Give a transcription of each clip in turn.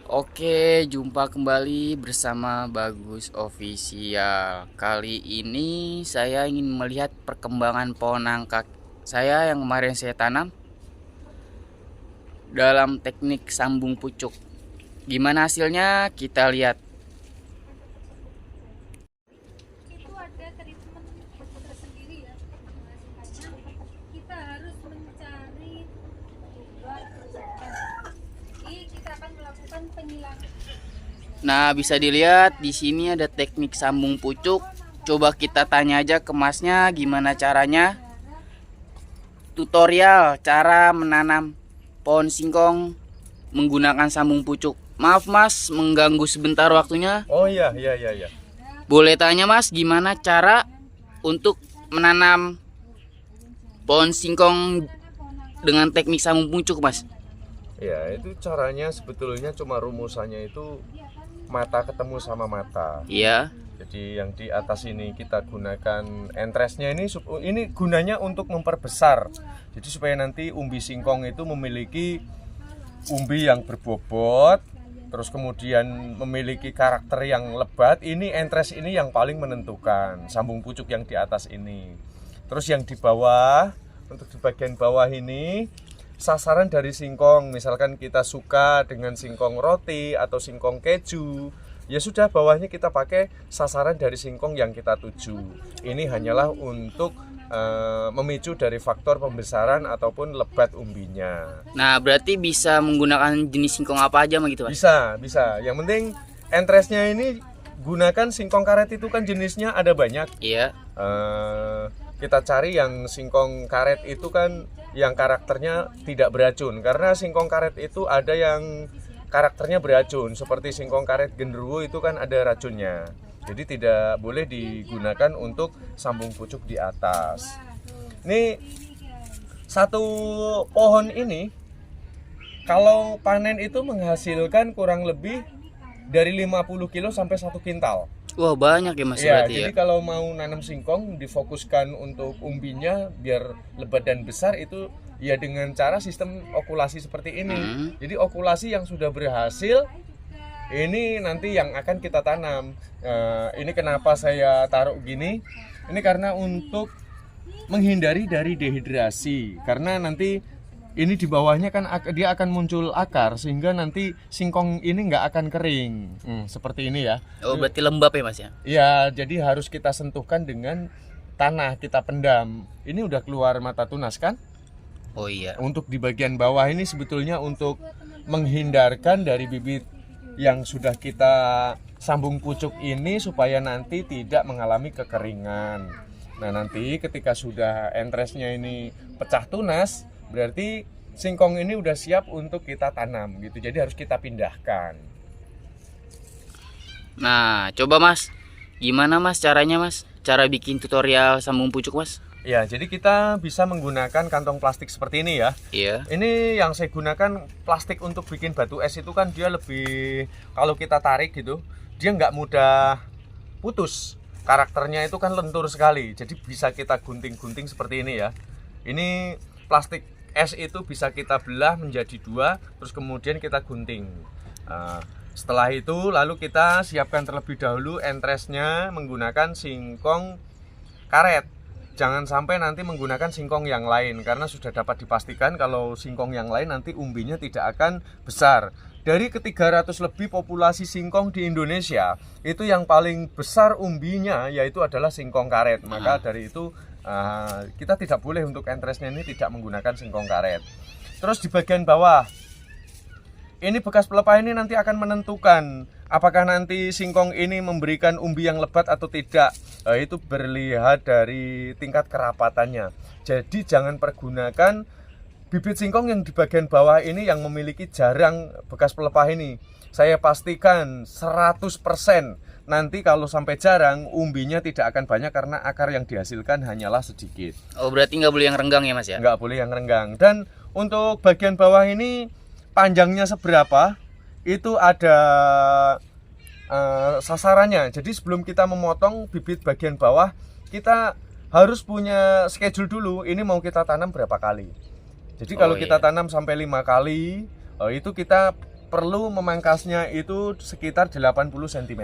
Oke, jumpa kembali bersama Bagus Official. Kali ini saya ingin melihat perkembangan pohon nangka saya yang kemarin saya tanam dalam teknik sambung pucuk. Gimana hasilnya? Kita lihat. Itu ada treatment tersendiri ya, makanya kita harus mencari obat obatan. Jadi kita akan melakukan penyilangan. Nah, bisa dilihat di sini ada teknik sambung pucuk. Coba kita tanya aja ke masnya gimana caranya. Tutorial cara menanam pohon singkong menggunakan sambung pucuk. Maaf Mas, mengganggu sebentar waktunya. Oh iya. Boleh tanya Mas, gimana cara untuk menanam pohon singkong dengan teknik sambung pucuk Mas? Ya, itu caranya sebetulnya cuma rumusannya itu mata ketemu sama mata. Iya. Jadi yang di atas ini kita gunakan entresnya ini gunanya untuk memperbesar. Jadi supaya nanti umbi singkong itu memiliki umbi yang berbobot, terus kemudian memiliki karakter yang lebat. Ini entres ini yang paling menentukan, sambung pucuk yang di atas ini. Terus yang di bawah, untuk di bagian bawah ini sasaran dari singkong, misalkan kita suka dengan singkong roti atau singkong keju, ya sudah, bawahnya kita pakai sasaran dari singkong yang kita tuju. Ini hanyalah untuk memicu dari faktor pembesaran ataupun lebat umbinya. Nah, berarti bisa menggunakan jenis singkong apa aja gitu Mas? Bisa. Yang penting entresnya ini gunakan singkong karet, itu kan jenisnya ada banyak. Iya. Kita cari yang singkong karet itu kan yang karakternya tidak beracun, karena singkong karet itu ada yang karakternya beracun, seperti singkong karet genderuwo itu kan ada racunnya. Jadi tidak boleh digunakan untuk sambung pucuk di atas. Ini satu pohon ini kalau panen itu menghasilkan kurang lebih dari 50 kilo sampai 1 kintal. Wah, banyak ya Mas Ya, berarti jadi ya. kalau mau nanam singkong difokuskan untuk umbinya biar lebat dan besar itu ya dengan cara sistem okulasi seperti ini. Jadi okulasi yang sudah berhasil ini nanti yang akan kita tanam. Ini kenapa saya taruh gini? Ini karena untuk menghindari dari dehidrasi. Karena nanti ini di bawahnya kan dia akan muncul akar sehingga nanti singkong ini nggak akan kering. Seperti ini ya. Oh, berarti lembab ya Mas ya? Ya, jadi harus kita sentuhkan dengan tanah, kita pendam. Ini udah keluar mata tunas kan? Oh iya. Untuk di bagian bawah ini sebetulnya untuk menghindarkan dari bibit yang sudah kita sambung pucuk ini supaya nanti tidak mengalami kekeringan. Nah, nanti ketika sudah entresnya ini pecah tunas, berarti singkong ini udah siap untuk kita tanam gitu. Jadi harus kita pindahkan. Nah, coba Mas, gimana Mas caranya Mas? Cara bikin tutorial sambung pucuk Mas? Ya, jadi kita bisa menggunakan kantong plastik seperti ini ya. Iya. Ini yang saya gunakan plastik untuk bikin batu es itu kan dia lebih, kalau kita tarik gitu, dia nggak mudah putus. Karakternya itu kan lentur sekali, jadi bisa kita gunting-gunting seperti ini ya. Ini plastik es itu bisa kita belah menjadi dua, terus kemudian kita gunting. Setelah itu lalu kita siapkan terlebih dahulu entresnya menggunakan singkong karet. Jangan sampai nanti menggunakan singkong yang lain, karena sudah dapat dipastikan kalau singkong yang lain nanti umbinya tidak akan besar. Dari ke-300 lebih populasi singkong di Indonesia, itu yang paling besar umbinya yaitu adalah singkong karet. Maka dari itu kita tidak boleh untuk entresnya ini tidak menggunakan singkong karet. Terus di bagian bawah, ini bekas pelepah ini nanti akan menentukan apakah nanti singkong ini memberikan umbi yang lebat atau tidak. Itu berlihat dari tingkat kerapatannya. Jadi jangan pergunakan bibit singkong yang di bagian bawah ini yang memiliki jarang bekas pelepah ini. Saya pastikan 100% nanti kalau sampai jarang umbinya tidak akan banyak karena akar yang dihasilkan hanyalah sedikit. Oh, berarti nggak boleh yang renggang ya Mas ya? Nggak boleh yang renggang. Dan untuk bagian bawah ini panjangnya seberapa itu ada sasarannya. Jadi sebelum kita memotong bibit bagian bawah, kita harus punya schedule dulu. Ini mau kita tanam berapa kali. Jadi kalau kita tanam sampai 5 kali, itu kita perlu memangkasnya itu sekitar 80 cm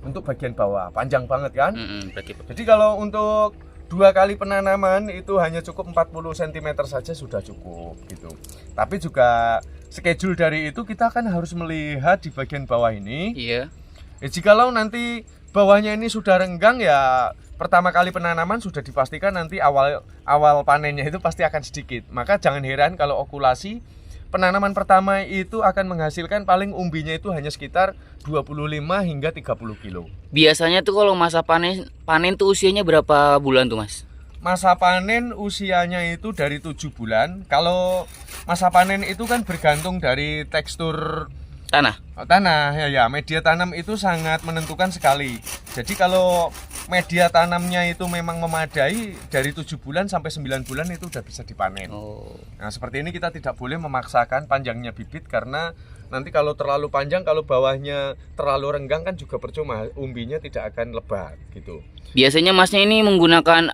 untuk bagian bawah. Panjang banget kan? Berarti Jadi kalau untuk 2 kali penanaman itu hanya cukup 40 cm saja sudah cukup gitu. Tapi juga schedule dari itu kita kan harus melihat di bagian bawah ini. iya. Jikalau nanti bawahnya ini sudah renggang, ya pertama kali penanaman sudah dipastikan nanti awal panennya itu pasti akan sedikit. Maka jangan heran kalau okulasi penanaman pertama itu akan menghasilkan paling umbinya itu hanya sekitar 25 hingga 30 kilo. Biasanya tuh kalau masa panen tuh usianya berapa bulan tuh Mas? Masa panen usianya itu dari 7 bulan. Kalau masa panen itu kan bergantung dari tekstur tanah ya, media tanam itu sangat menentukan sekali. Jadi kalau media tanamnya itu memang memadai, dari 7 bulan sampai 9 bulan itu udah bisa dipanen. Nah seperti ini kita tidak boleh memaksakan panjangnya bibit, karena nanti kalau terlalu panjang, kalau bawahnya terlalu renggang kan juga percuma, umbinya tidak akan lebat gitu. Biasanya Masnya ini menggunakan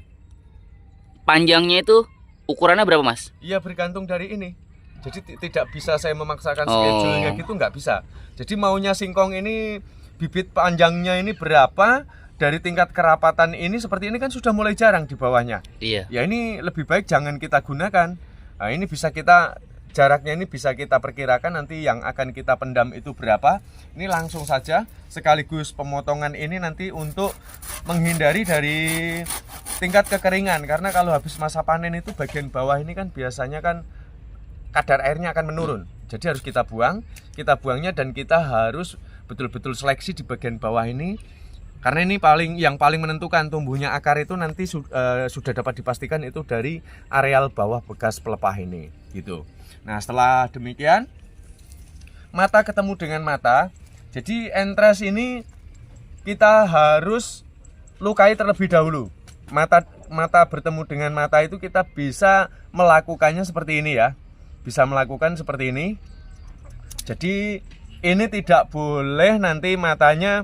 panjangnya itu ukurannya berapa Mas? Iya, bergantung dari ini. Jadi tidak bisa saya memaksakan schedule-nya gitu, nggak bisa. Jadi maunya singkong ini bibit panjangnya ini berapa, dari tingkat kerapatan ini seperti ini kan sudah mulai jarang di bawahnya. Iya. Ya ini lebih baik jangan kita gunakan. Nah ini bisa kita, jaraknya ini bisa kita perkirakan nanti yang akan kita pendam itu berapa. Ini langsung saja sekaligus pemotongan ini nanti untuk menghindari dari tingkat kekeringan. Karena kalau habis masa panen itu bagian bawah ini kan biasanya kan kadar airnya akan menurun. Jadi harus kita buangnya, dan kita harus betul-betul seleksi di bagian bawah ini. Karena ini yang paling menentukan tumbuhnya akar itu nanti sudah dapat dipastikan itu dari areal bawah bekas pelepah ini gitu. Nah, setelah demikian mata ketemu dengan mata. Jadi entres ini kita harus lukai terlebih dahulu. Mata bertemu dengan mata itu kita bisa melakukannya seperti ini ya. Bisa melakukan seperti ini. Jadi ini tidak boleh nanti matanya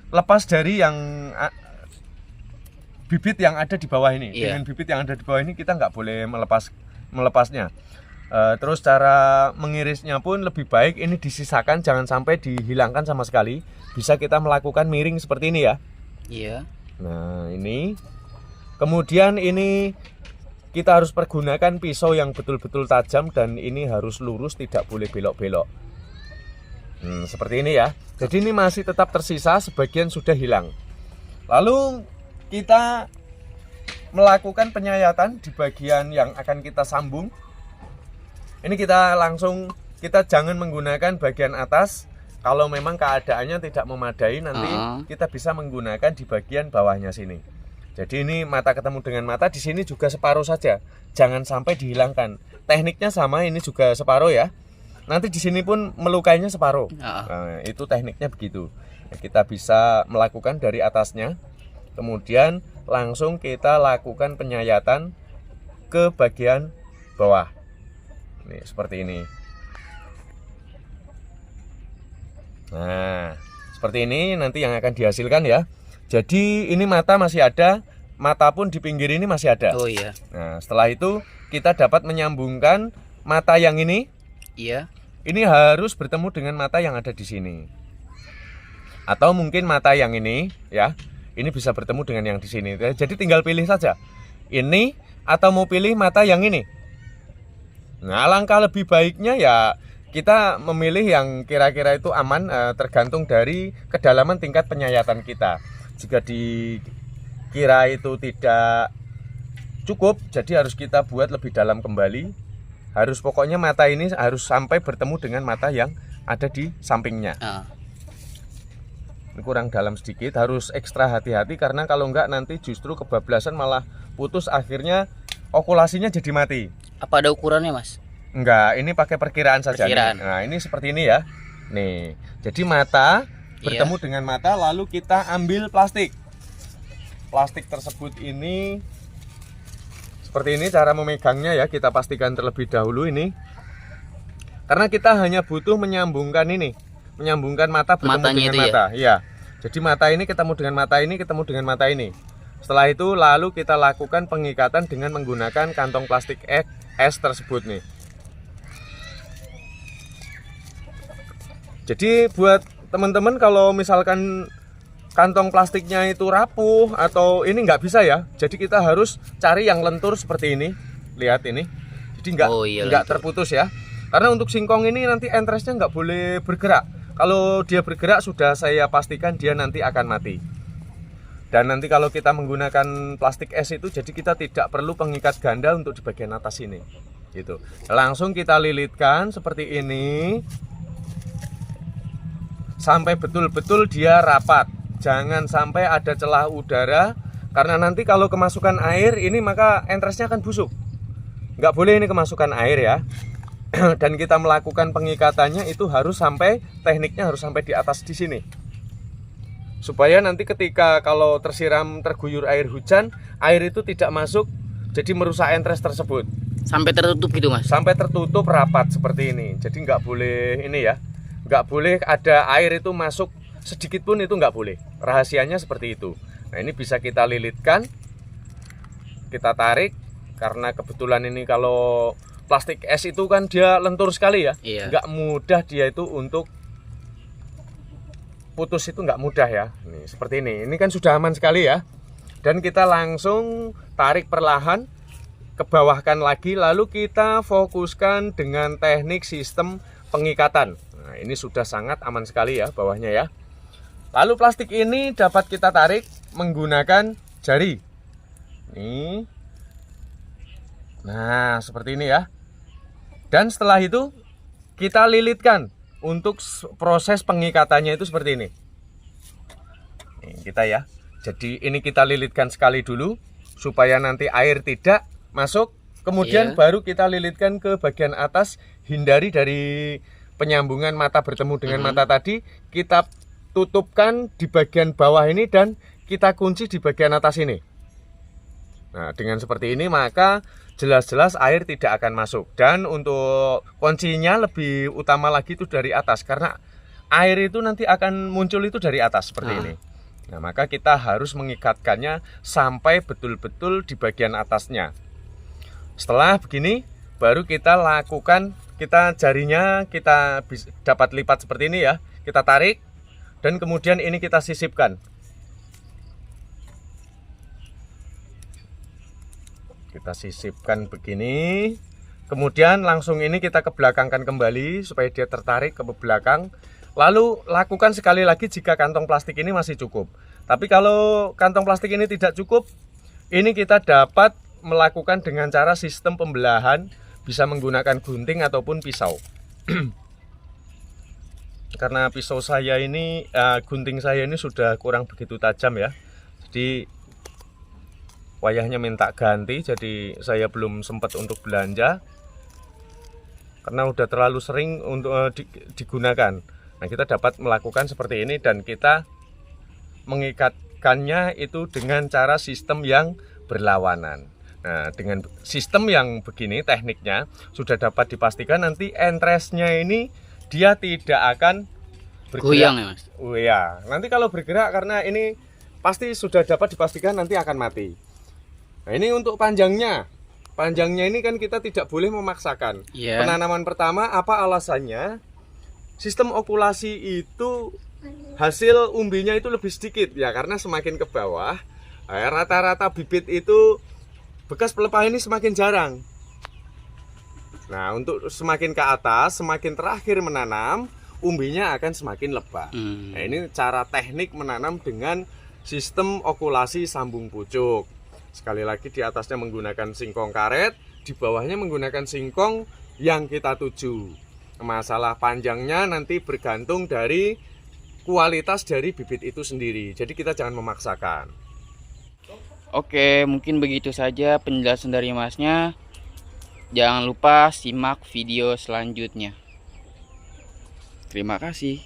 lepas dari yang bibit yang ada di bawah ini. Iya. Dengan bibit yang ada di bawah ini kita nggak boleh melepasnya. Terus cara mengirisnya pun lebih baik ini disisakan, jangan sampai dihilangkan sama sekali. Bisa kita melakukan miring seperti ini ya. Iya. Nah ini, kemudian ini kita harus pergunakan pisau yang betul-betul tajam, dan ini harus lurus, tidak boleh belok-belok. Seperti ini ya. Jadi ini masih tetap tersisa, sebagian sudah hilang. Lalu kita melakukan penyayatan di bagian yang akan kita sambung. Ini kita jangan menggunakan bagian atas. Kalau memang keadaannya tidak memadai, nanti kita bisa menggunakan di bagian bawahnya sini. Jadi ini mata ketemu dengan mata, di sini juga separuh saja, jangan sampai dihilangkan. Tekniknya sama, ini juga separuh ya. Nanti di sini pun melukainya separuh. Nah, itu tekniknya begitu. Kita bisa melakukan dari atasnya, kemudian langsung kita lakukan penyayatan ke bagian bawah. Nih seperti ini. Nah, seperti ini nanti yang akan dihasilkan ya. Jadi ini mata masih ada, mata pun di pinggir ini masih ada. Oh iya. Nah, setelah itu kita dapat menyambungkan mata yang ini. Iya. Ini harus bertemu dengan mata yang ada di sini. Atau mungkin mata yang ini ya. Ini bisa bertemu dengan yang di sini. Jadi tinggal pilih saja. Ini atau mau pilih mata yang ini. Nah, alangkah lebih baiknya ya kita memilih yang kira-kira itu aman, tergantung dari kedalaman tingkat penyayatan kita. Jika dikira itu tidak cukup, jadi harus kita buat lebih dalam kembali. Pokoknya mata ini harus sampai bertemu dengan mata yang ada di sampingnya. Ini kurang dalam sedikit, harus ekstra hati-hati, karena kalau enggak nanti justru kebablasan, malah putus, akhirnya okulasinya jadi mati. Apa ada ukurannya Mas? Enggak, ini pakai perkiraan saja. Perkiraan. Nah, ini seperti ini ya. Nih, jadi mata bertemu dengan mata, lalu kita ambil plastik. Plastik tersebut ini seperti ini cara memegangnya ya, kita pastikan terlebih dahulu ini. Karena kita hanya butuh menyambungkan ini, menyambungkan mata bertemu Matanya dengan itu mata. Iya. Jadi mata ini ketemu dengan mata ini, ketemu dengan mata ini. Setelah itu lalu kita lakukan pengikatan dengan menggunakan kantong plastik es tersebut nih. Jadi buat teman-teman kalau misalkan kantong plastiknya itu rapuh atau ini nggak bisa ya. Jadi kita harus cari yang lentur seperti ini. Lihat ini. Jadi nggak terputus ya. Karena untuk singkong ini nanti entresnya nggak boleh bergerak. Kalau dia bergerak sudah saya pastikan dia nanti akan mati. Dan nanti kalau kita menggunakan plastik es itu, jadi kita tidak perlu pengikat ganda untuk di bagian atas ini, gitu. Langsung kita lilitkan seperti ini sampai betul-betul dia rapat. Jangan sampai ada celah udara, karena nanti kalau kemasukan air ini maka entresnya akan busuk. Nggak boleh ini kemasukan air ya. Dan kita melakukan pengikatannya itu harus sampai, tekniknya harus sampai di atas di sini. Supaya nanti ketika kalau terguyur air hujan, air itu tidak masuk, jadi merusak entres tersebut. Sampai tertutup gitu mas? Sampai tertutup rapat seperti ini. Jadi nggak boleh ini ya, nggak boleh ada air itu masuk sedikit pun, itu nggak boleh. Rahasianya seperti itu. Nah ini bisa kita lilitkan, kita tarik, karena kebetulan ini kalau plastik es itu kan dia lentur sekali ya, nggak mudah dia itu untuk putus, itu nggak mudah ya. Nih seperti ini kan sudah aman sekali ya. Dan kita langsung tarik perlahan, ke bawahkan lagi, lalu kita fokuskan dengan teknik sistem pengikatan. Nah ini sudah sangat aman sekali ya bawahnya ya. Lalu plastik ini dapat kita tarik menggunakan jari. Nih. Nah seperti ini ya. Dan setelah itu kita lilitkan. Untuk proses pengikatannya itu seperti ini. Nih, kita ya. Jadi ini kita lilitkan sekali dulu supaya nanti air tidak masuk. Kemudian baru kita lilitkan ke bagian atas, hindari dari penyambungan mata bertemu dengan mata tadi. Kita tutupkan di bagian bawah ini dan kita kunci di bagian atas ini. Nah, dengan seperti ini maka jelas-jelas air tidak akan masuk. Dan untuk kuncinya lebih utama lagi itu dari atas, karena air itu nanti akan muncul itu dari atas seperti ini. Nah maka kita harus mengikatkannya sampai betul-betul di bagian atasnya. Setelah begini baru kita lakukan, kita jarinya kita dapat lipat seperti ini ya. Kita tarik dan kemudian ini kita sisipkan. Kita sisipkan begini. Kemudian langsung ini kita kebelakangkan kembali supaya dia tertarik ke belakang. Lalu lakukan sekali lagi jika kantong plastik ini masih cukup. Tapi kalau kantong plastik ini tidak cukup, ini kita dapat melakukan dengan cara sistem pembelahan, bisa menggunakan gunting ataupun pisau. Karena pisau saya ini, gunting saya ini sudah kurang begitu tajam ya. Jadi wayahnya minta ganti, jadi saya belum sempat untuk belanja karena udah terlalu sering untuk digunakan. Nah kita dapat melakukan seperti ini dan kita mengikatkannya itu dengan cara sistem yang berlawanan. Nah dengan sistem yang begini tekniknya sudah dapat dipastikan nanti entresnya ini dia tidak akan bergerak. Goyang ya mas? Oh ya, nanti kalau bergerak karena ini pasti sudah dapat dipastikan nanti akan mati. Nah ini untuk panjangnya. Panjangnya ini kan kita tidak boleh memaksakan. Penanaman pertama apa alasannya? Sistem okulasi itu hasil umbinya itu lebih sedikit ya, karena semakin ke bawah rata-rata bibit itu bekas pelepah ini semakin jarang. Nah untuk semakin ke atas, semakin terakhir menanam, umbinya akan semakin lebat. Nah ini cara teknik menanam dengan sistem okulasi sambung pucuk. Sekali lagi di atasnya menggunakan singkong karet, di bawahnya menggunakan singkong yang kita tuju. Masalah panjangnya nanti bergantung dari kualitas dari bibit itu sendiri. Jadi kita jangan memaksakan. Oke, mungkin begitu saja penjelasan dari masnya. Jangan lupa simak video selanjutnya. Terima kasih.